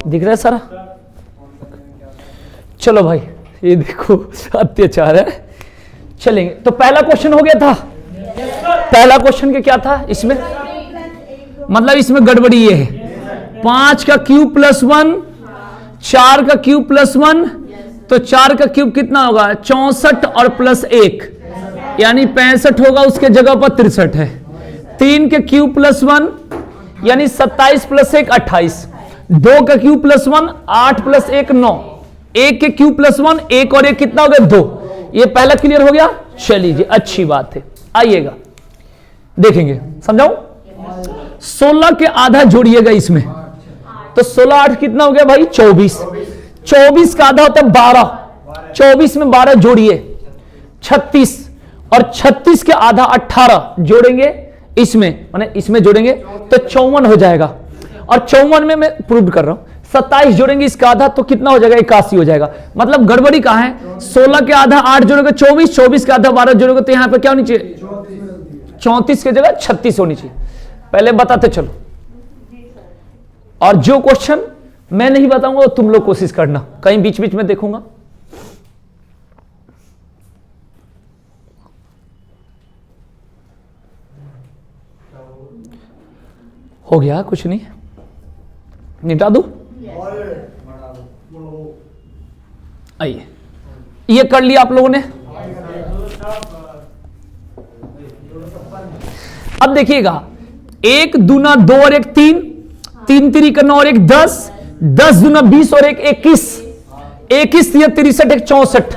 दिख रहा है सारा? चलो भाई ये देखो अत्याचार है। चलेंगे तो पहला क्वेश्चन हो गया था। पहला क्वेश्चन के क्या था इसमें, मतलब इसमें गड़बड़ी ये है 5 का क्यूब प्लस 1, 4 का क्यूब प्लस 1, तो 4 का क्यूब कितना होगा 64 और प्लस 1 यानी 65 होगा, उसके जगह पर 63 है। 3 के क्यूब प्लस 1 यानी 27 प्लस 1 28। 2 का क्यूब प्लस 1 8 प्लस 1 9। 1 के क्यूब प्लस 1 1 और 1 कितना हो गया 2। ये पहला क्लियर हो गया। चलिए अच्छी बात है, आइएगा देखेंगे, समझाऊं। 16 के आधा जोड़िएगा इसमें, तो 16 8 कितना हो गया भाई 24। 24 का आधा होता है 12, 24 में 12 जोड़िए 36, और 36 के आधा 18 जोड़ेंगे इसमें, माने इसमें जोड़ेंगे तो 54 हो जाएगा। और 54 में मैं प्रूव कर रहा हूं 27 जोड़ेंगे इसका आधा तो कितना हो जाएगा 81 हो जाएगा। मतलब गड़बड़ी कहां है, 16 के आधा 8 जोड़ोगे 24, 24 के आधा 12 जोड़ोगे तो यहां पे क्या होनी चाहिए 34 की जगह 36 होनी चाहिए। पहले बताते चलो, और जो क्वेश्चन मैं नहीं बताऊंगा वो तुम लोग कोशिश करना, कहीं बीच बीच में देखूंगा। हो गया कुछ नहीं, निपटा दूं। आइए, ये कर लिया आप लोगों ने। अब देखिएगा 1 दूना 2 और 1 3, 3 3 का 9 और 1 10, 10 दूना 20 और 1 21, 21 3 63 1 64,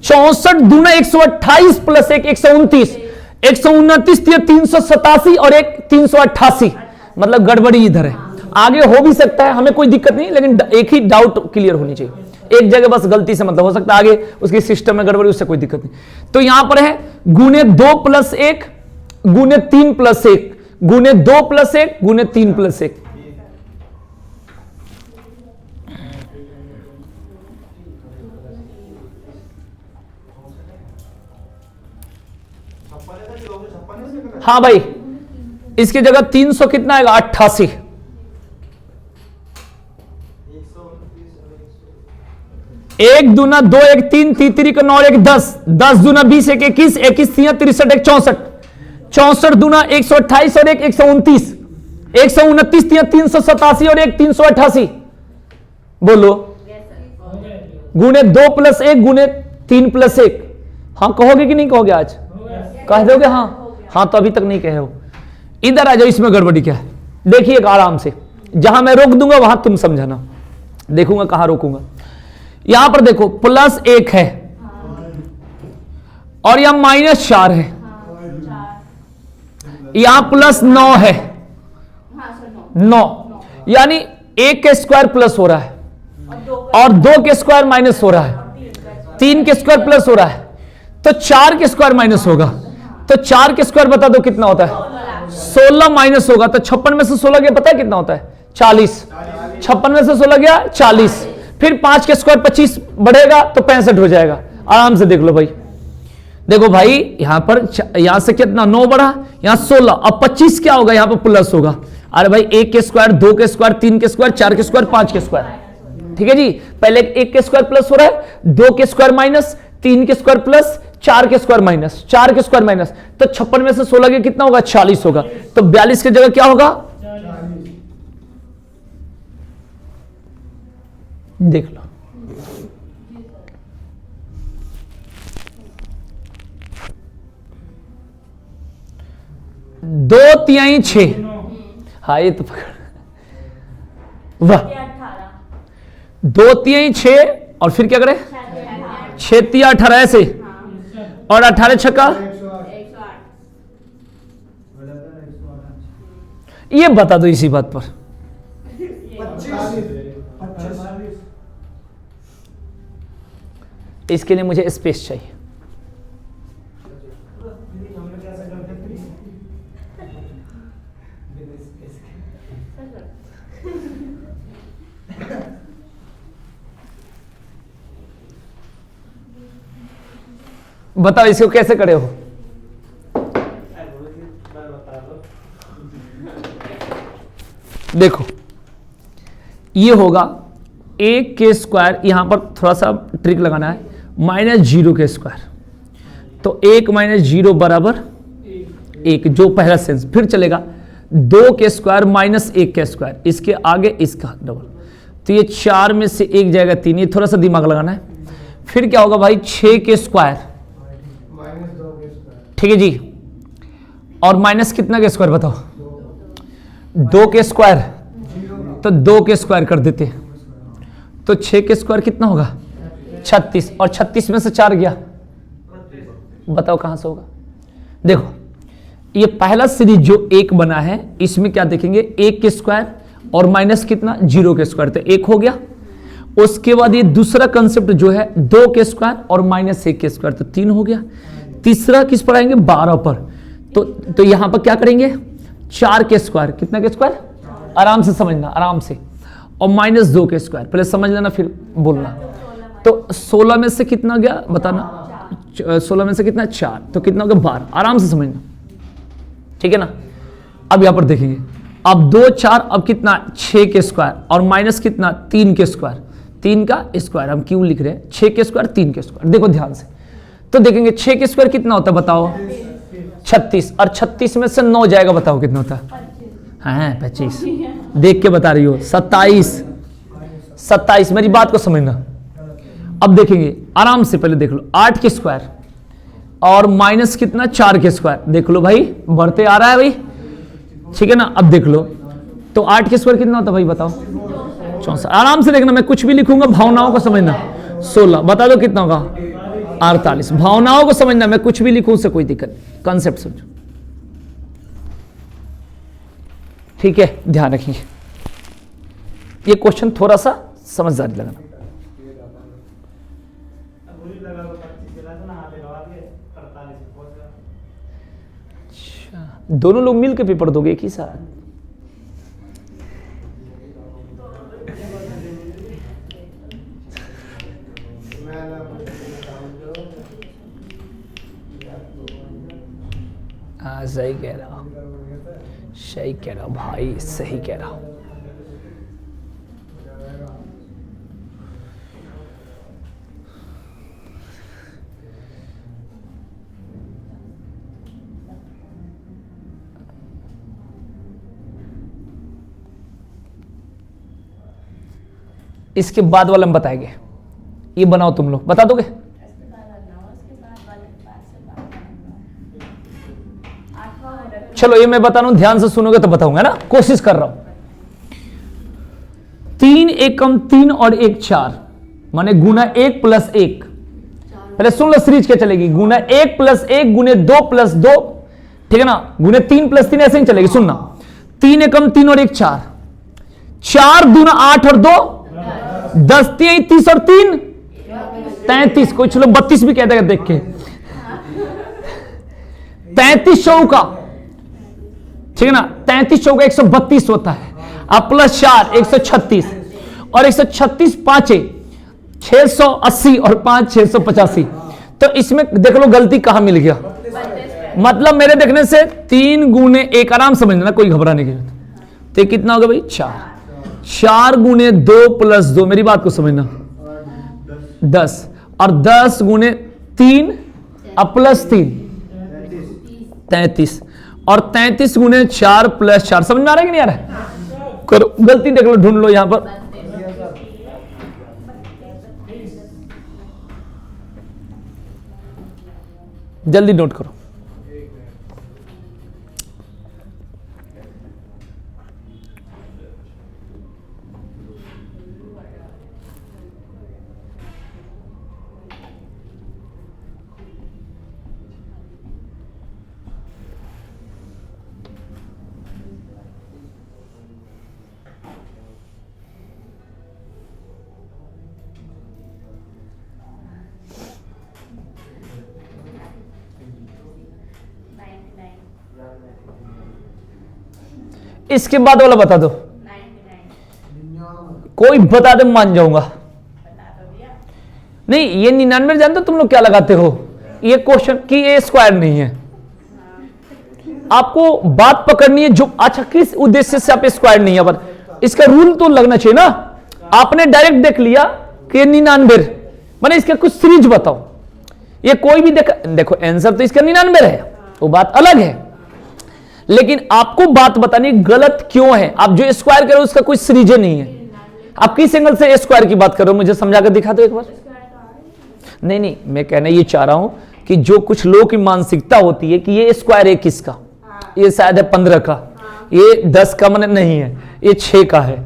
64 दूना 128 प्लस 1 129, 129 387 और 1 388। मतलब गड़बड़ी इधर है, आगे हो भी सकता है, हमें कोई दिक्कत नहीं, लेकिन एक ही डाउट क्लियर होनी चाहिए, एक जगह बस गलती से मतलब हो सकता है आगे उसकी सिस्टम में गड़बड़ी, उससे कोई दिक्कत नहीं। तो यहां पर है गुने 2 प्लस 1 गुने 3 प्लस 1 गुने 2 प्लस 1 गुने 3 प्लस 1। हाँ भाई, इसकी जगह 300 कितना आएगा 88। एक दूना 2 1 3 3 का 9 1 10, 10 दूना 20 1 21, 21 3 63 1 64, 64 दूना 128 और 1 129, 129 387 और 1 388। बोलो गुने 2 प्लस 1 गुने 3 प्लस 1। हाँ कहोगे कि नहीं कहोगे आज, कह दोगे हाँ। हाँ तो अभी तक नहीं कहे हो, इधर आ जाओ, इसमें गड़बड़ी क्या है देखिए आराम से, जहां मैं रोक दूंगा वहां तुम समझाना, देखूंगा कहां रोकूंगा। यहां पर देखो प्लस 1 है और यहां माइनस 4 है, यहां प्लस 9 है 9, यानी 1 के स्क्वायर प्लस हो रहा है और 2 के स्क्वायर माइनस हो रहा है, 3 के स्क्वायर प्लस हो रहा है, तो 4 के स्क्वायर माइनस होगा, तो 4 के स्क्वायर बता दो कितना होता है 16 माइनस होगा, तो 56 में से 16 गया पता है कितना होता है 40, 56 में से 16 गया 40, फिर 5 के स्क्वायर 25 बढ़ेगा तो 65 हो जाएगा। आराम से देख लो भाई, देखो भाई यहां पर यहां से कितना 9 बढ़ा, यहां 16, अब 25 क्या होगा यहां पर प्लस होगा। अरे भाई 1 के स्क्वायर 2 के स्क्वायर 3 के स्क्वायर 4 के स्क्वायर 5 के स्क्वायर, ठीक है जी। पहले 1 के स्क्वायर प्लस हो रहा है, 2 के स्क्वायर माइनस, 3 के स्क्वायर प्लस, 4 के स्क्वायर माइनस, 4 के स्क्वायर माइनस, तो 56 में से 16 के कितना होगा 40 होगा, तो 42 की जगह क्या होगा 40। देख लो दो तिहाई 6, हाँ ये तो पकड़, वाह 2 तिहाई 6 और फिर क्या करें 6 तिया 18 ऐसे, और 18 छक्का, ये बता दो इसी बात पर। इसके लिए मुझे स्पेस चाहिए। बताओ इसको कैसे करे हो। देखो ये होगा a के स्क्वायर, यहां पर थोड़ा सा ट्रिक लगाना है, माइनस 0 के स्क्वायर, तो 1 माइनस 0 बराबर 1, जो पहला सेंस। फिर चलेगा 2 के स्क्वायर माइनस 1 के स्क्वायर, इसके आगे इसका डबल, तो ये 4 में से 1 जाएगा 3, ये थोड़ा सा दिमाग लगाना है। फिर क्या होगा भाई 6 के स्क्वायर, ठीक है जी, और माइनस कितना के स्क्वायर बताओ, 2 के स्क्वायर, तो 2 के स्क्वायर कर देते, तो 6 के स्क्वायर कितना होगा 36, और 36 में से 4 गया, बताओ कहां से होगा। देखो ये पहला सीरीज जो 1 बना है, इसमें क्या देखेंगे 1 के स्क्वायर और माइनस कितना 0 के स्क्वायर, तो 1 हो गया। उसके बाद ये दूसरा कंसेप्ट जो है 2 के स्क्वायर और माइनस 1 के स्क्वायर, तो 3 हो गया। तीसरा किस पर आएंगे 12 पर, तो यहां पर क्या करेंगे 4 के स्क्वायर, कितना के स्क्वायर, आराम से समझना आराम से, और माइनस 2 के स्क्वायर, पहले समझ लेना फिर बोलना। तो 16 में से कितना गया बताना, 16 में से कितना 4, तो कितना हो गया 12, आराम से समझना, ठीक है ना। अब यहां पर देखेंगे, अब 2 4, अब कितना 6 के स्क्वायर और माइनस कितना 3 के स्क्वायर, 3 का स्क्वायर, हम क्यों लिख रहे हैं 6 के स्क्वायर 3 के स्क्वायर, देखो ध्यान से, तो देखेंगे 6 के स्क्वायर कितना होता है बताओ 36, और 36 में से 9 जाएगा, बताओ कितना होता है, हाँ 25, देख के बता रही हो 27, मेरी बात को समझना। अब देखेंगे आराम से, पहले देख लो 8 के स्क्वायर और माइनस कितना 4 के स्क्वायर, देख लो भाई बढ़ते आ रहा है भाई, ठीक है ना। अब देख लो तो 8 के स्क्वायर कितना होता है भाई बताओ 64, आराम से देखना, मैं कुछ भी लिखूंगा भावनाओं को समझना, 16 बता दो कितना होगा 48, भावनाओं को समझना, मैं कुछ भी लिखूं उससे कोई दिक्कत, कंसेप्ट समझो, ठीक है। ध्यान रखिए ये क्वेश्चन थोड़ा सा समझदारी लगाना। दोनों लोग मिलकर पेपर दोगे एक ही साथ, हाँ सही कह रहा हूँ, सही कह रहा हूँ भाई, सही कह रहा हूँ। इसके बाद वाला हम बताएंगे, ये बनाओ तुम लोग, बता दोगे। चलो ये मैं बता रहा हूं, ध्यान से सुनोगे तो बताऊंगा ना, कोशिश कर रहा हूं। 3 एकम 3 और 1 4, माने गुना 1 प्लस 1, पहले सुन लो सीरीज क्या चलेगी, गुना 1 प्लस 1 गुने 2 प्लस 2, ठीक है ना, गुने 3 प्लस 3, ऐसे ही चलेगी। सुनना 3 एकम 3 और 1 4, 4 दूना 8 और 2 10, 30 और 3 33, कोई चलो 32 भी कहता है देख के, 33 चौका, ठीक है ना, 33 चौका 132 होता है, अब प्लस 4 136, और 136 पांचे 680 और 5 685, तो इसमें देख लो गलती कहां मिल गया, मतलब मेरे देखने से 3 गुने 1, आराम समझना कोई घबराने की जरूरत, तो कितना होगा भाई 4 गुने 2 प्लस 2, मेरी बात को समझना 10, और 10 गुने 3 अब प्लस 3 33, और 33 गुने 4 प्लस 4, समझ में आ रहा है कि नहीं आ रहा है, करो गलती देख लो, ढूंढ लो यहां पर, जल्दी नोट करो। इसके बाद वाला बता दो, कोई बता दे मान जाऊंगा, नहीं ये 99 जानते हो तुम लोग क्या लगाते हो, ये क्वेश्चन की ये स्क्वायर नहीं है, आपको बात पकड़नी है जो, अच्छा किस उद्देश्य से आप स्क्वायर नहीं है, पर इसका रूल तो लगना चाहिए ना, आपने डायरेक्ट देख लिया कि 99, मैंने इसका कुछ सीरीज बताओ, ये कोई भी देखो आंसर तो इसका 99 है, वो बात अलग है, लेकिन आपको बात बतानी गलत क्यों है। आप जो स्क्वायर करो उसका कोई सीरीज नहीं है। आप किस एंगल से स्क्वायर की बात करो, मुझे समझा कर दिखा दो एक बार। नहीं, मैं कहना ये चाह रहा हूं कि जो कुछ लोगों की मानसिकता होती है कि ये स्क्वायर है किसका, ये शायद है 15 का, ये 10 का मन नहीं है, ये 6 का है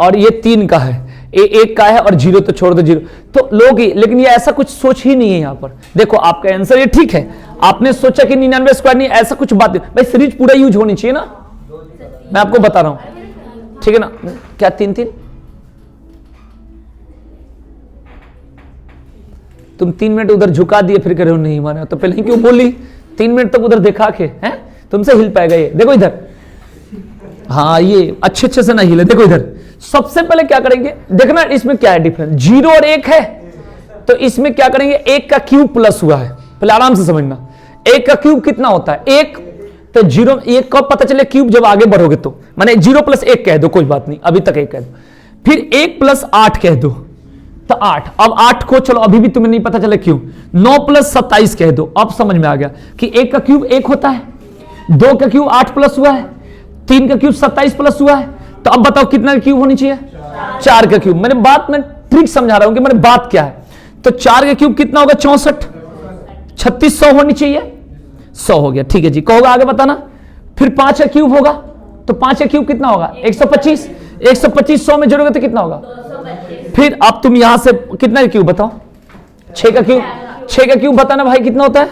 और ये 3 का है, ये 1 का है और 0 तो छोड़ दो 0, तो लोग ही, लेकिन ये ऐसा कुछ सोच ही नहीं है यहां पर। देखो आपका आंसर ये ठीक है, आपने सोचा कि 99 स्क्वायर नहीं, ऐसा कुछ बात नहीं भाई, सीरीज पूरा यूज होनी चाहिए ना, मैं आपको बता रहा हूं, ठीक है ना। क्या 3-3 तुम 3 मिनट उधर झुका दिए फिर कह रहे हो नहीं माने, तो पहले ही क्यों बोली, 3 मिनट तक उधर देखा के हैं, तुमसे हिल पाएगा ये। देखो इधर, हाँ ये अच्छे से ना हिले। देखो इधर सबसे पहले क्या करेंगे, देखना इसमें क्या है डिफरेंस, 0 और 1 है, तो इसमें क्या करेंगे, 1 का क्यूब प्लस हुआ है, पहले आराम से समझना, 1 का क्यूब कितना होता है 1, तो 0, 1 कब पता चले क्यूब, जब आगे बढ़ोगे तो, माने 0 + 1 कह दो, कोई बात नहीं, अभी तक 1 कह दो, फिर 1 + 8 कह दो तो 8, अब 8 को चलो अभी भी तुम्हें नहीं पता चले क्यों, 9 + 27 कह दो, अब समझ में आ गया कि 1 का क्यूब 1 होता है, 2 का क्यूब 8 प्लस हुआ है, 3 का क्यूब 27 प्लस हुआ है, तो अब बताओ कितना का क्यूब होनी चाहिए, 4 का क्यूब। मैंने बात में ट्रिक समझा रहा हूं कि मैंने बात क्या है, तो 4 का क्यूब कितना होगा 64, 36 100 होनी चाहिए, 100 हो गया, ठीक है जी, कहोगे आगे बताना। फिर 5 का क्यूब होगा, तो 5 का क्यूब कितना होगा 125, 125 100 में जोड़ोगे तो कितना होगा, फिर अब तुम यहां से कितना का क्यूब बताओ, 6 का क्यूब, 6 का क्यूब बताना भाई कितना होता है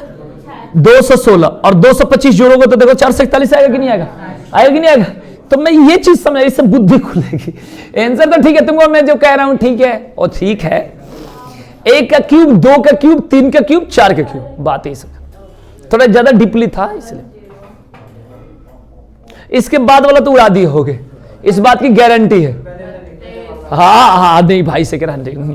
216, और 225 जोड़ोगे तो देखो 441 आएगा कि नहीं आएगा, आएगा कि नहीं आएगा। तो मैं ये चीज समझ, इससे बुद्धि खुलेगी। आंसर तो ठीक है, तुमको मैं जो कह रहा हूं ठीक है, और ठीक है, 1 का क्यूब, 2 का क्यूब, 3 का क्यूब, 4 का क्यूब, बात यही सब थोड़ा ज्यादा डीपली था इसलिए। इसके बाद वाला तो उड़ा दिए होगे, इस बात की गारंटी है। हाँ नहीं भाई से कह नहीं।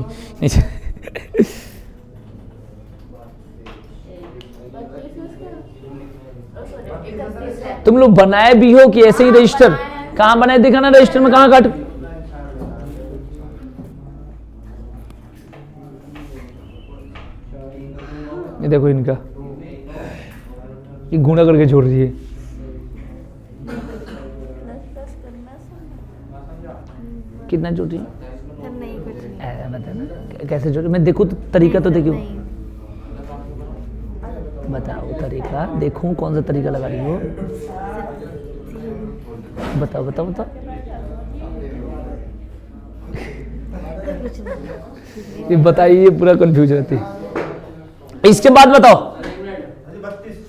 तुम लोग बनाए भी हो कि ऐसे ही रजिस्टर, कहां बनाए दिखाना, रजिस्टर में कहां काट, ये देखो इनका, ये गुणा करके जोड़ रही है, कितना जोड़ रही है बताना, कैसे जोड़, मैं देखूं तो तरीका तो देखियो, बताओ तरीका, देखूं कौन सा तरीका लगा रही हो, बताओ बताओ बताओ। ये बताइए, पूरा कंफ्यूज रहती है। इसके बाद बताओ,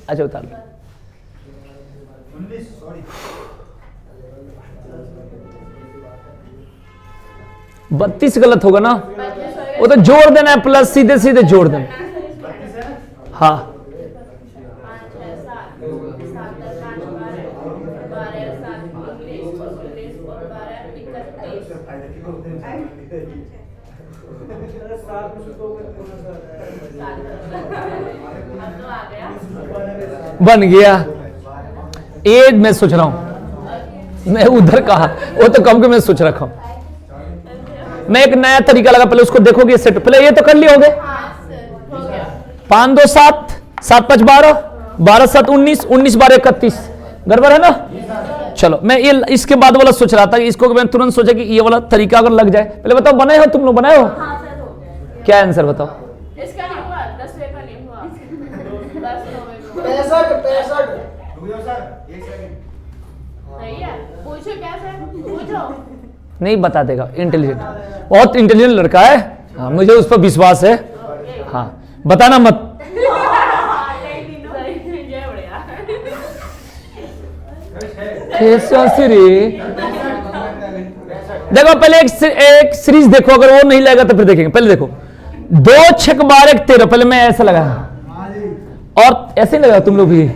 अच्छा बता लो, 32 गलत होगा ना, वो तो जोड़ देना है, प्लस सीधे सीधे जोड़ देना। हाँ बन गया, ये मैं सोच रहा हूं, मैं उधर कहा, वो तो कम के मैं सोच रखा हूं, मैं एक नया तरीका लगा, पहले उसको देखोगे सेट, पहले ये तो कर लिए होगे, 5 2 7, 7 5 12, 12 7 19, 19 12 31, गड़बड़ है ना। चलो मैं ये इसके बाद वाला सोच रहा था, इसको मैं तुरंत सोचा कि ये वाला तरीका अगर लग जाए। पहले बताओ, बनाए हो तुम लोग, बनाए हो क्या आंसर बताओ, इसका नहीं हुआ, 10 का नहीं हुआ, 65 सही है, पूछो क्या सर, पूछो। नहीं बता देगा, इंटेलिजेंट, बहुत इंटेलिजेंट लड़का है, हाँ मुझे उस पर विश्वास है, हाँ बताना मत। देखो पहले एक सीरीज देखो, अगर वो नहीं लगेगा तो फिर देखेंगे। पहले देखो 2 6 12 13, पहले मैं ऐसा लगा और ऐसे ही लगा, तुम लोग भी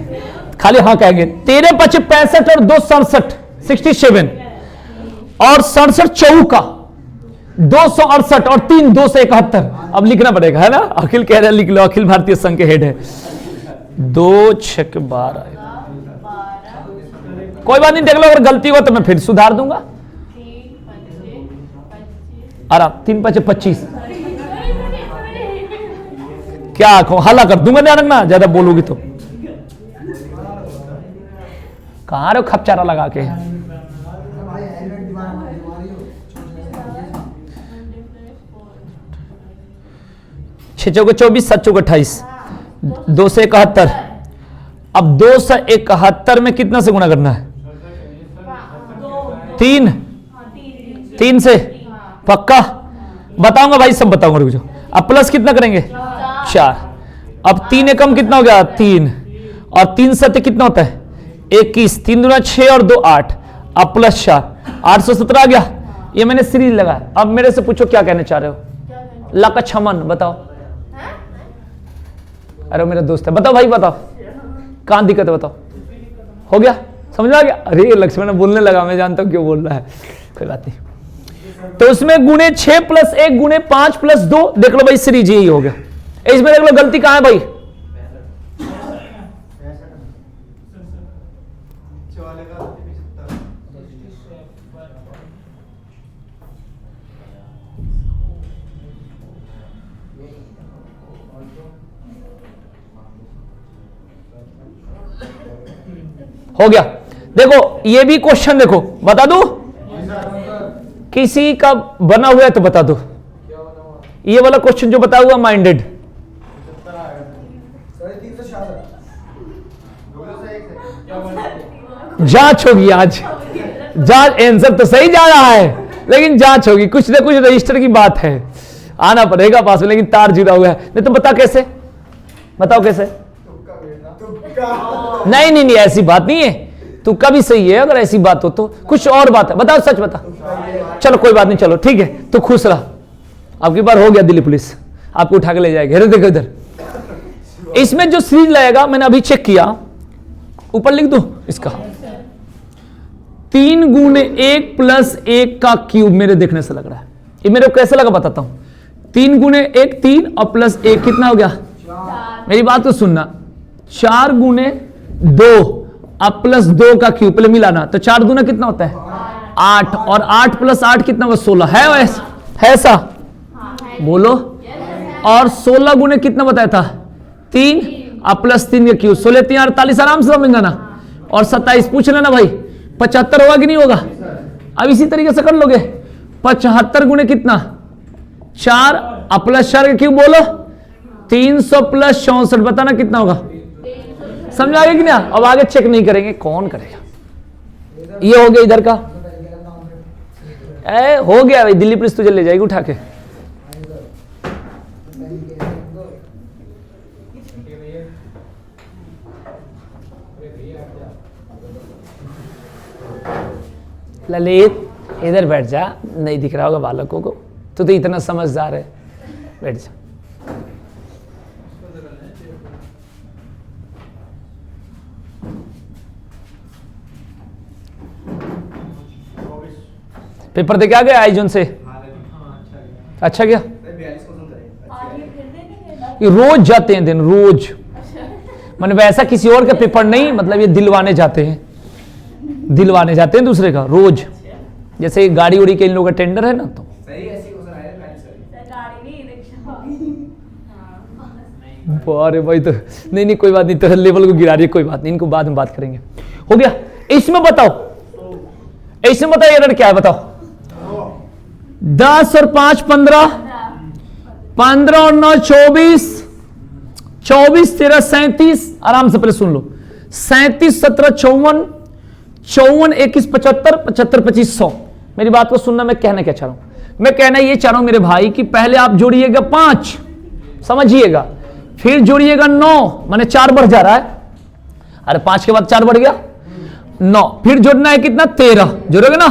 खाली हाँ कहेंगे। 13 5 65 और 2 67 67 और 67 चौका 268 और 3 271। अब लिखना पड़ेगा है ना, अखिल कह रहे लिख लो, अखिल भारतीय संघ के हेड है। 2 6 12, कोई बात नहीं, देख लो, अगर गलती हो तो मैं फिर सुधार दूंगा। आराम, 3 5 25। क्या कहूं, हल्ला कर दूंगा, ध्यान रखना ज्यादा बोलोगी तो। कहां रहे हो खपचारा लगा के? छह चौके 24, 7 चौके 28, 2 से 71। अब 2 से 71 में कितना से गुणा करना है? 3 से पक्का बताऊंगा भाई, सब बताऊंगा, रुक जाओ। अब प्लस कितना करेंगे? 4। अब 3 एकम कितना हो गया? 3, और 3 सत्य कितना होता है? 21, 3 दूना 6 और 2 8, अब प्लस 4, 817 आ गया। ये मैंने सीरीज लगाया। अब मेरे से पूछो क्या कहने चाह रहे हो? लाका छमन बताओ। अरे मेरा दोस्त है, बताओ भाई बताओ, कहां दिक्कत है बताओ। हो गया, समझ में आ गया? अरे लक्ष्मण बोलने लगा, मैं जानता हूं क्यों बोल रहा है, कोई बात नहीं। तो उसमें गुणे 6 + 1 गुणे 5 + 2, देख लो भाई सीरीज यही हो गया। इसमें देख लो गलती कहां है भाई? हो गया। देखो ये भी क्वेश्चन देखो, बता दो किसी का बना हुआ है तो बता दो। ये वाला क्वेश्चन जो बता हुआ माइंडेड, जांच होगी आज, जांच, आंसर तो सही जा रहा है लेकिन जांच होगी, कुछ ना कुछ रजिस्टर की बात है, आना पड़ेगा पास में, लेकिन तार जुड़ा हुआ है। नहीं तो बता कैसे, बताओ कैसे? नहीं नहीं नहीं, ऐसी बात नहीं है, तुक्का भी सही है। अगर ऐसी बात हो तो कुछ और बात है, बताओ सच बता। चलो कोई बात नहीं, चलो ठीक है, तो खुश रहा। आपकी बार हो गया, दिल्ली पुलिस आपको उठा के ले जाएगी। अरे देखो इधर, इसमें जो सीरीज लगेगा मैंने अभी चेक किया, ऊपर लिख दूं इसका, 3 गुणे 1 + 1 का क्यूब मेरे देखने से लग रहा है। ये मेरे को कैसे लगा बताता हूं। 3 गुणे 1 3 और +1 कितना हो गया? 4। मेरी बात तो सुनना, 4 गुणे 2 अब +2 का क्यूब, पहले मिलाना, तो 4 दूना कितना होता है? 8, और 8 + 8 कितना होगा? 16 है वैसा, है ऐसा? बोलो। और 16 गुणे कितना बताया था? 3 अब +3 का क्यूब, 16 3 48, आराम से समझ लेना। और 27 पूछ लेना भाई 75 होगा कि नहीं होगा? अब इसी तरीके से कर लोगे। 75 गुणे कितना? 4 अब +4 का क्यूब, बोलो 300 + 64, बताना कितना होगा? समझ आ गया कि ना? अब आगे चेक नहीं करेंगे, कौन करेगा। ये हो गया इधर का, हो गया भाई, दिल्ली पुलिस तुझे ले जाएगी उठा के। ललित इधर बैठ जा, नहीं दिख रहा होगा बालकों को, तो इतना समझदार है, बैठ जा। पेपर दे के आ गया आईजोन से? अच्छा गया। ये रोज जाते हैं दिन, रोज, मतलब वैसा किसी और का पेपर नहीं, मतलब ये दिलवाने जाते हैं, दिलवाने जाते हैं दूसरे का रोज। जैसे गाड़ी उड़ी के इन लोगों का टेंडर है ना, तो अरे भाई, तो नहीं नहीं कोई बात नहीं, तेरे लेवल को गिरा रही है, कोई बात नहीं, इनको बाद में बात करेंगे। हो गया। इसमें बताओ, इसमें बताओ एरर क्या है, बताओ। 10 और 5 15, 15 और 9 24, 24 13 37, आराम से पहले सुन लो, 37 17 54, 54 21 75, 75 25 100। मेरी बात को सुनना, मैं कहना क्या चाह रहा हूं? मैं कहना ये चाह रहा हूं मेरे भाई कि पहले आप जोड़िएगा 5, समझिएगा, फिर जोड़िएगा 9, माने 4 बढ़ जा रहा है। अरे 5 के बाद 4 बढ़ गया 9, फिर जोड़ना है कितना? 13 जोड़ोगे ना,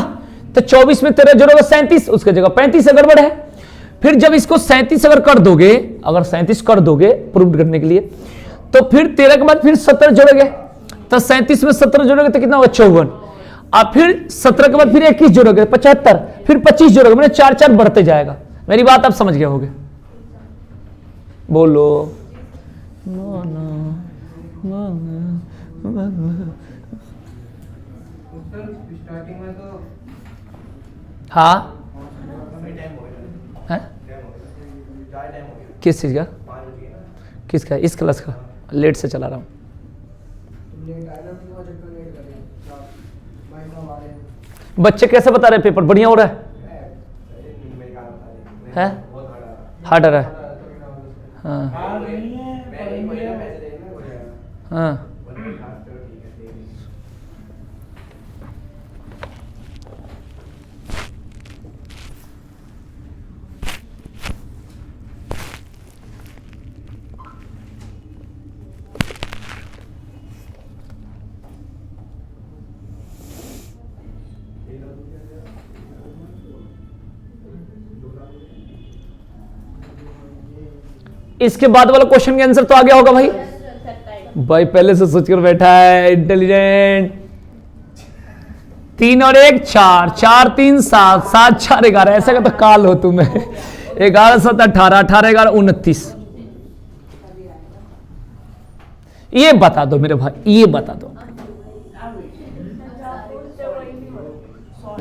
तो 24 में 13 जोड़ोगे 37, उसके जगह 35 से गड़बड़ है। फिर जब इसको 37 अगर कर दोगे, अगर 37 कर दोगे प्रूव करने के लिए, तो फिर 13 के बाद फिर 17 जोड़ोगे, तो 37 में 17 जोड़ोगे तो कितना होगा? 54। अब फिर 17 के बाद फिर 21 जोड़ोगे 75, फिर 25 जोड़ोगे, मैंने 4 4 बढ़ते जाएगा। मेरी बात आप समझ गए होगे? बोलो। हाँ किस चीज़ का? किसका? इस क्लास का? लेट से चला रहा हूँ। बच्चे कैसे बता रहे हैं पेपर बढ़िया हो रहा है? हार्ड आ रहा है? हाँ हाँ। इसके बाद वाला क्वेश्चन का आंसर तो आ गया होगा भाई। भाई पहले से सोचकर बैठा है, इंटेलिजेंट। 3 और 1 4, 4 3 7, 7 4 11, ऐसा का तो काल हो तुम्हें। 11 7 18, 18 11 29। ये बता दो मेरे भाई, ये बता दो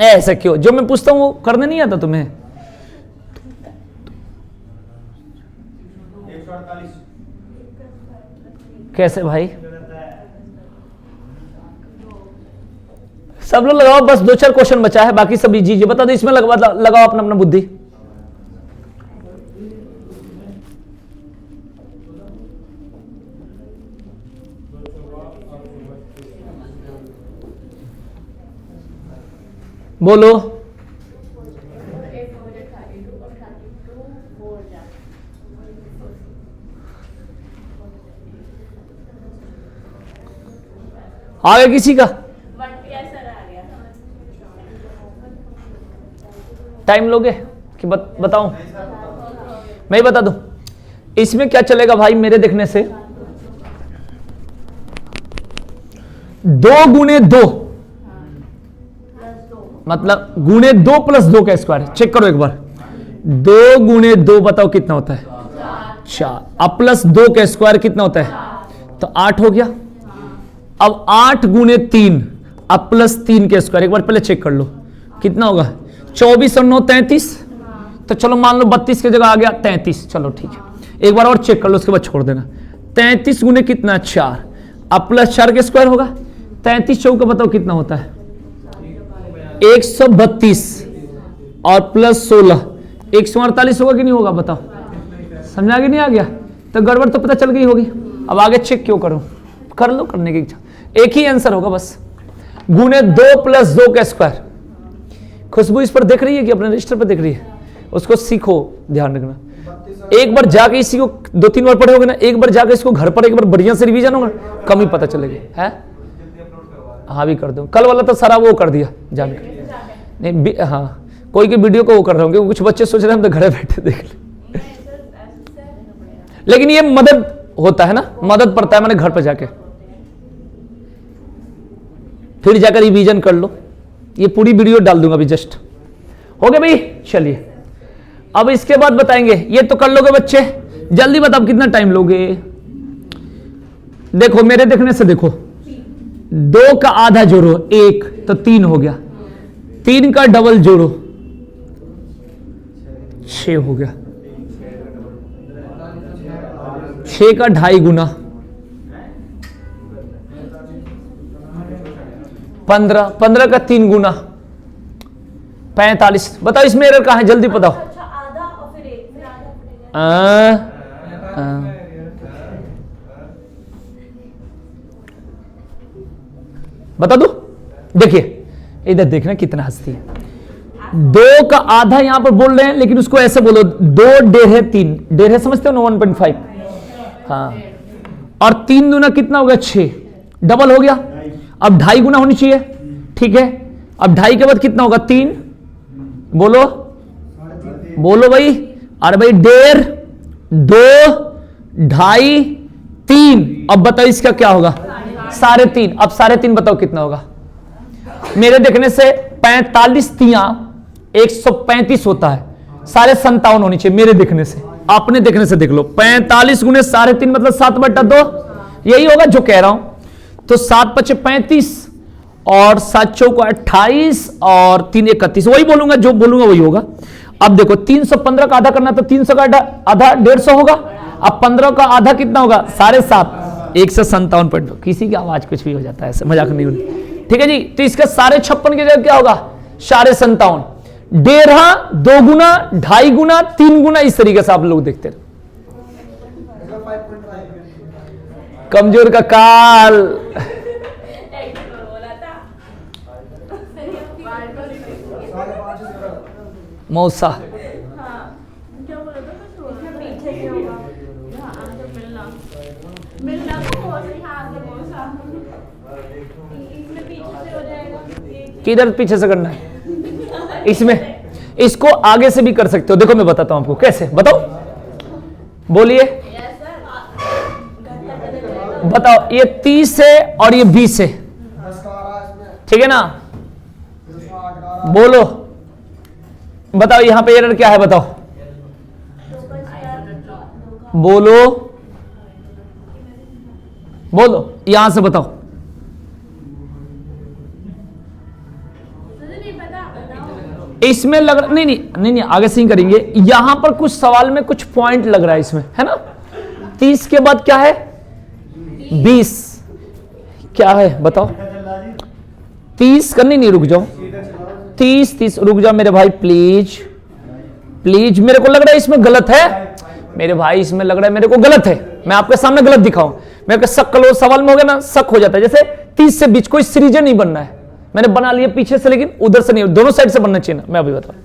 ऐसा क्यों? जो मैं पूछता हूं वो करने नहीं आता तुम्हें? कैसे भाई? सब लोग लगाओ, बस 2 4 क्वेश्चन बचा है, बाकी सब इजी। बता दो, इसमें लगाओ अपना अपना बुद्धि। बोलो। आ गया किसी का? टाइम लोगे कि बताऊं? मैं ही बता दूं। इसमें क्या चलेगा भाई मेरे देखने से? 2 गुणे 2 मतलब गुणे 2 प्लस 2 का स्क्वायर। चेक करो एक बार। 2 गुणे 2 बताओ कितना होता है? 4। अब प्लस 2 का स्क्वायर कितना होता है? तो 8 हो गया। अब 8 गुणे 3, अब प्लस 3 के स्क्वायर। एक बार पहले चेक कर लो कितना होगा? 24 और 9 33। तो चलो मान लो 32 की जगह आ गया 33। चलो ठीक है, एक बार और चेक कर लो, उसके बाद छोड़ देना। 33 गुणे कितना? 4। अब प्लस 4 के स्क्वायर होगा। 33 चौका बताओ कितना होता है? 132 और प्लस 16 148 होगा कि नहीं होगा? बताओ, समझा कि नहीं आ गया? तो गड़बड़ तो पता चल गई होगी। अब आगे चेक क्यों करो? कर लो, करने की इच्छा। एक ही आंसर होगा बस, गुणे 2 प्लस 2 का स्क्वायर। खुशबू इस पर देख रही है कि अपने रजिस्टर पर देख रही है? उसको सीखो, ध्यान रखना। एक बार जाके इसी को 2-3 बार पढ़े होगे ना, एक बार जाके इसको घर पर एक बार बढ़िया से रिवीजन होगा, कम ही पता चलेगी है। हाँ भी कर दो, कल वाला तो सारा वो कर दिया जानकर। नहीं हाँ, कोई की वीडियो को वो कर रहे होंगे, कुछ बच्चे सोच रहे हैं हम तो घरे बैठे देख ले। लेकिन ये मदद होता है ना, मदद पड़ता है मैंने घर पर जाके, फिर जाकर रिवीजन कर लो। ये पूरी वीडियो डाल दूंगा अभी जस्ट। हो गया भाई? चलिए अब इसके बाद बताएंगे। ये तो कर लोगे बच्चे, जल्दी बताओ कितना टाइम लोगे? देखो मेरे देखने से देखो, 2 का आधा जोड़ो 1 तो 3 हो गया, 3 का डबल जोड़ो 6 हो गया, 6 का 2.5 गुना 15, 15 का 3 गुना 45। बताओ इसमें एरर कहां है? जल्दी बताओ। आधा और फिर 1, फिर आधा बता दो। देखिए इधर देखना कितना हंसती है। 2 का आधा यहां पर बोल रहे हैं, लेकिन उसको ऐसे बोलो 2 डेढ़े 3। डेढ़े समझते हो ना? 1.5। हाँ, और 3 गुना कितना होगा? 6। डबल हो गया। अब 2.5 गुना होनी चाहिए, ठीक है। अब 2.5 के बाद कितना होगा? 3। बोलो बोलो भाई। अरे भाई 1.5, 2, 2.5, 3। अब बताओ इसका क्या होगा? 3.5। अब 3.5 बताओ कितना होगा? मेरे देखने से 45 तियां 135 होता है। 57.5 होनी चाहिए मेरे देखने से। अपने देखने से देख लो। 45 गुने 3.5 मतलब 7/2। यही होगा जो कह रहा हूं। तो 7 × 5 = 35 और 7 × 4 = 28 और 3 = 31। वही बोलूंगा, जो बोलूंगा वही होगा। अब देखो 315 का आधा करना तो 300 का आधा 150 होगा। अब 15 का आधा कितना होगा 7.5, 157.2। किसी की आवाज कुछ भी हो जाता है, ऐसे मजाक नहीं होती, ठीक है जी। तो इसका 56.5 की जगह क्या होगा 57.5, 1.5, 2 गुना, 2.5 गुना, 3 गुना, इस तरीके से आप लोग देखते रहे। कमजोर का काल मौसा क्या बोला था पीछे से होगा मिलना को बहुत ही हाथ में मौसा इसमें पीछे से हो जाएगा। किधर पीछे से करना है इसमें? इसको आगे से भी कर सकते हो। देखो मैं बताता हूं आपको कैसे, बताओ, बोलिए, बताओ। ये 30 है और ये 20 है, ठीक है ना? बोलो, बताओ यहां पे एरर क्या है, बताओ, बोलो, बोलो, यहां से बताओ। इसमें लग रहा नहीं, आगे से ही करेंगे। यहां पर कुछ सवाल में कुछ पॉइंट लग रहा है इसमें, है ना? 30 के बाद क्या है 20, क्या है बताओ? 30 करनी नहीं, रुक जाओ, 30 रुक जाओ मेरे भाई, प्लीज प्लीज। मेरे को लग रहा है इसमें गलत है मेरे भाई, इसमें लग रहा है मेरे को गलत है। मैं आपके सामने गलत दिखाऊं, मेरे को शक कलो सवाल में हो गया ना, शक हो जाता है। जैसे 30 से बीच कोई सीरीज नहीं बनना है, मैंने बना लिया पीछे से, लेकिन उधर से नहीं, दोनों साइड से बनना चाहिए ना। मैं अभी बताऊं,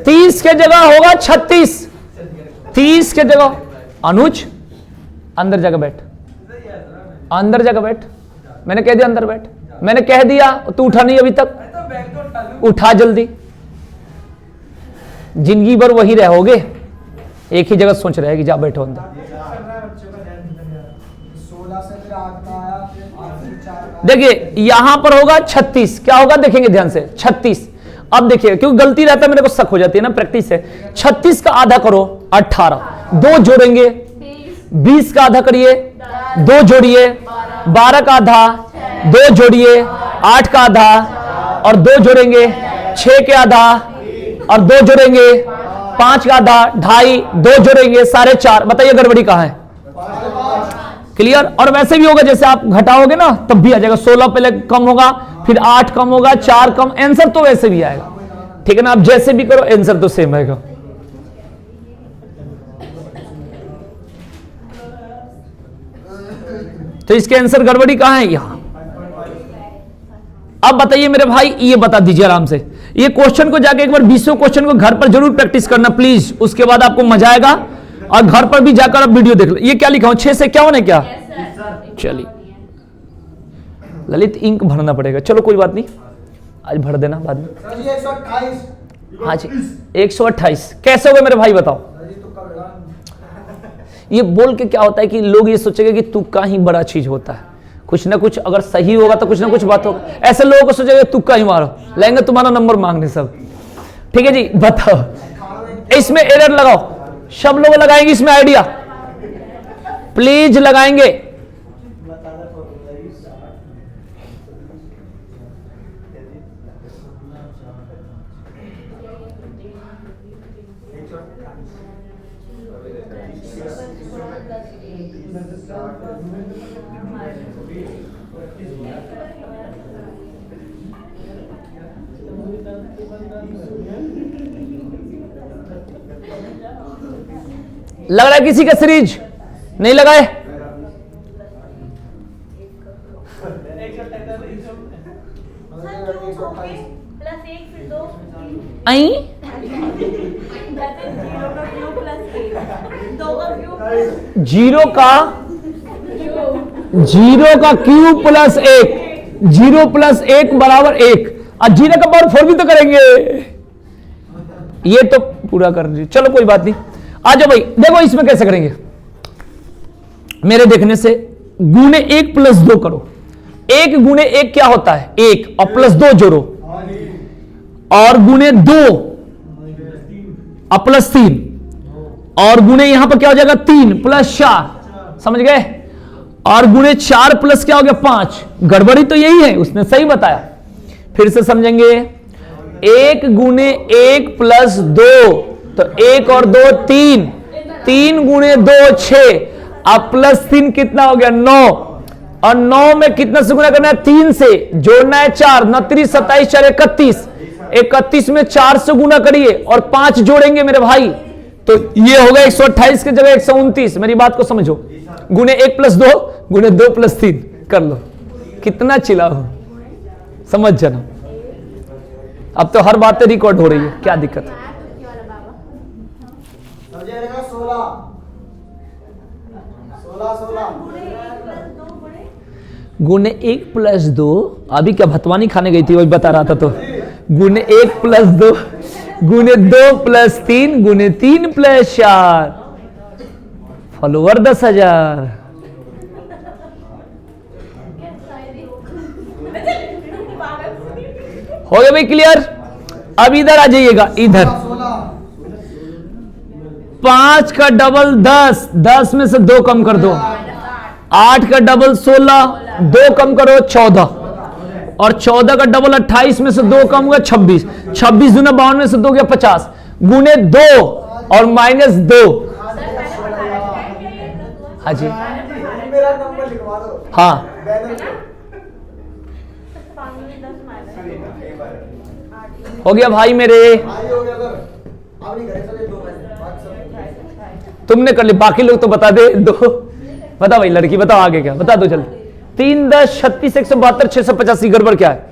30 के जगह होगा 36, 30 के जगह। अनुज अंदर जगह बैठ, अंदर जगह बैठ, मैंने कह दिया अंदर बैठ, मैंने कह दिया, तू उठा नहीं अभी तक, उठा जल्दी। जिंदगी भर वही रहोगे, एक ही जगह सोच रहे कि जा बैठो अंदर। देखिए यहां पर होगा 36, क्या होगा देखेंगे ध्यान से, 36। अब देखिए क्योंकि गलती रहता है, मेरे को शक हो जाती है ना, प्रैक्टिस है। 36 का आधा करो 18, 2 जोड़ेंगे, 20 का आधा करिए, 2 जोड़िए, 12 का आधा, 2 जोड़िए, 8 का आधा और 2 जोड़ेंगे, 6 के आधा और 2 जोड़ेंगे, 5 का आधा, 2.5, 2 जोड़ेंगे, 4.5। बताइए गड़बड़ी कहां है? क्लियर? और वैसे भी होगा, जैसे आप घटाओगे ना तब भी आ जाएगा। 16 पहले कम होगा, फिर 8 कम होगा, 4 कम, आंसर तो वैसे भी आएगा, ठीक है ना? आप जैसे भी करो आंसर तो सेम आएगा। तो इसके आंसर गड़बड़ी कहां है? यहां। अब बताइए मेरे भाई, ये बता दीजिए आराम से, ये क्वेश्चन को जाके एक बार 20 क्वेश्चन को घर पर जरूर प्रैक्टिस करना प्लीज, उसके बाद आपको मजा आएगा। और घर पर भी जाकर आप वीडियो देख लो। ये क्या लिखा हूं 6 से क्या होने क्या? चलिए ललित इंक भरना पड़ेगा, चलो कोई बात नहीं, आज भर देना बाद में। हाँ जी 128 कैसे हो गए मेरे भाई बताओ? ये बोल के क्या होता है कि लोग ये सोचेंगे कि तुक्का ही बड़ा चीज होता है, कुछ ना कुछ अगर सही होगा तो कुछ ना कुछ बात होगा। ऐसे लोगों को सोचेगा तुक्का ही मारो, लेंगे तुम्हारा नंबर मांगने सब, ठीक है जी? बताओ इसमें एरर लगाओ, सब लोग लगाएंगे इसमें आइडिया, प्लीज लगाएंगे। लग रहा है किसी का सीरीज नहीं लगाए? जीरो का क्यूब प्लस 1, 0 + 1 बराबर 1, और 0 का पावर 4 भी तो करेंगे, ये तो पूरा कर दीजिए। चलो कोई बात नहीं, आ जाओ भाई। देखो इसमें कैसे करेंगे, मेरे देखने से गुने 1 + 2 करो। 1 गुने 1 क्या होता है 1, और +2 जोड़ो, और गुने 2 और +3, और गुने यहां पर क्या हो जाएगा 3 + 4, समझ गए? और गुणे 4 प्लस क्या हो गया 5। गड़बड़ी तो यही है, उसने सही बताया। फिर से समझेंगे, 1 गुणे 1 प्लस 2, तो 1 और 2 3, 3 गुणे 2 6, अब प्लस 3 कितना हो गया 9, और 9 में कितना से गुणा करना है 3 से, जोड़ना है 4, 9 3 27 4 31, 31 में 4 से गुणा करिए और 5 जोड़ेंगे मेरे भाई, तो ये होगा 128 की जगह 129। मेरी बात को समझो, गुणे 1 प्लस 2 गुणे 2 प्लस 3 कर लो, कितना चिल्ला हो, समझ जाना। अब तो हर बातें रिकॉर्ड हो रही है, क्या दिक्कत है। गुणे 1 प्लस 2, अभी क्या भतवानी खाने गई थी वही बता रहा था, तो गुणे 1 प्लस 2 गुणे 2 प्लस 3 गुणे 3 प्लस 4, फॉलोवर 10,000। हो गया भाई क्लियर। अब इधर आ जाइएगा, इधर 5 का डबल 10, 10 में से 2 कम कर दो, 8 का डबल 16, 2 कम करो 14, और 14 का डबल 28 में से 2 कम हुआ 26, 26 दूना 52 में से 2 गया 50, गुणे 2 और माइनस 2। हाँ जी, मेरा नंबर लिखवा दो। हाँ हो गया भाई मेरे, हो गया सर, अब नहीं करे सर, 2 मिनट तुमने कर ली, बाकी लोग तो बता दे 2। बता भाई लड़की, बताओ आगे क्या, बता दो जल्दी। 3 10 36 172 685, गड़बड़ क्या है?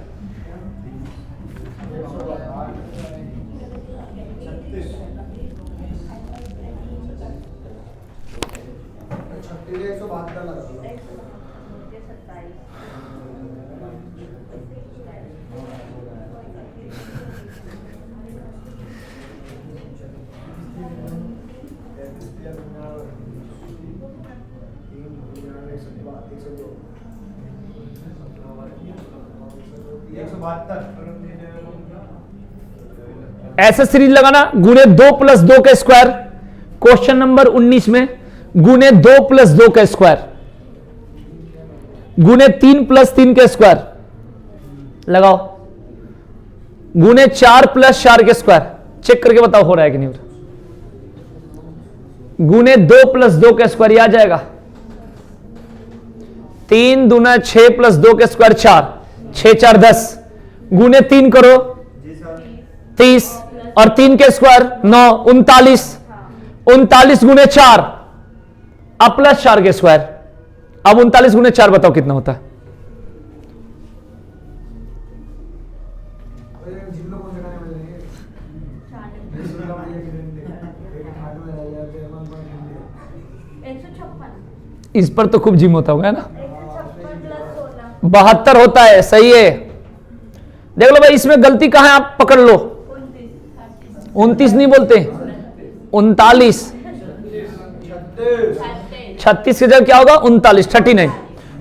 ऐसे सीरीज लगाना, गुणे 2 प्लस 2 का स्क्वायर, क्वेश्चन नंबर 19 में गुणे 2 प्लस 2 का स्क्वायर, गुणे 3 प्लस 3 का स्क्वायर लगाओ, गुणे 4 प्लस 4 के स्क्वायर, चेक करके बताओ हो रहा है कि नहीं हो रहा। गुणे 2 प्लस 2 का स्क्वायर, ये आ जाएगा 3 दूना 6 प्लस 2 के स्क्वायर 4, 6 4 10, गुणे 3 करो 30, और 3 के स्क्वायर 9 39, 39 गुणे 4, अब प्लस 4 के स्क्वायर, अब 39 गुणे 4 बताओ कितना होता है। इस पर तो खूब जिम होता होगा ना, 72 होता है, सही है। देख लो भाई, इसमें गलती कहां है आप पकड़ लो, 29 नहीं बोलते, 39, 36 की जगह क्या होगा 39, 39।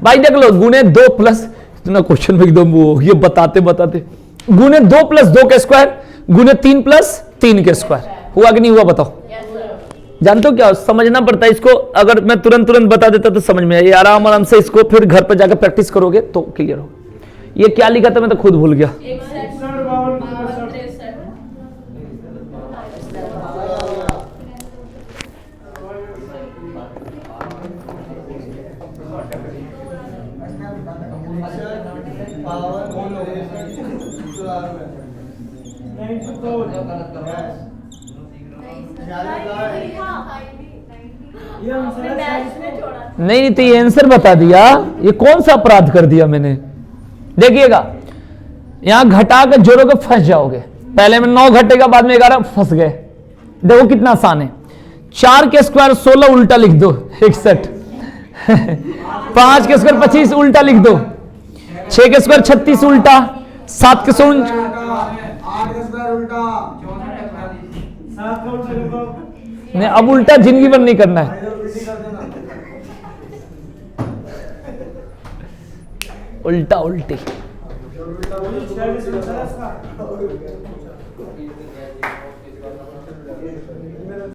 भाई देख लो, गुणे 2 प्लस, इतना क्वेश्चन में एकदम वो ये बताते बताते, गुणे 2 प्लस 2 के स्क्वायर, गुणे 3 प्लस 3 के स्क्वायर, हुआ कि नहीं हुआ बताओ। जानते हो क्या, समझना पड़ता है इसको, अगर मैं तुरंत बता देता तो समझ में आए, आराम आराम से इसको फिर घर पे जाकर प्रैक्टिस करोगे तो क्लियर हो। ये क्या लिखा था मैं तो खुद भूल गया। नहीं तो ये आंसर बता दिया, ये कौन सा अपराध कर दिया मैंने। देखिएगा, यहां घटा के जोड़ोगे फंस जाओगे, पहले में 9 घटेगा बाद में 11, फंस गए। देखो कितना आसान है, 4 के स्क्वायर 16 उल्टा लिख दो 61, 5 के स्क्वायर 25 उल्टा लिख दो, 6 के स्क्वायर 36 उल्टा, 7 के स्क्वायर 8 के स्क्वायर उल्टा, नहीं अब उल्टा जिंदगी भर नहीं करना है। उल्टा उल्टी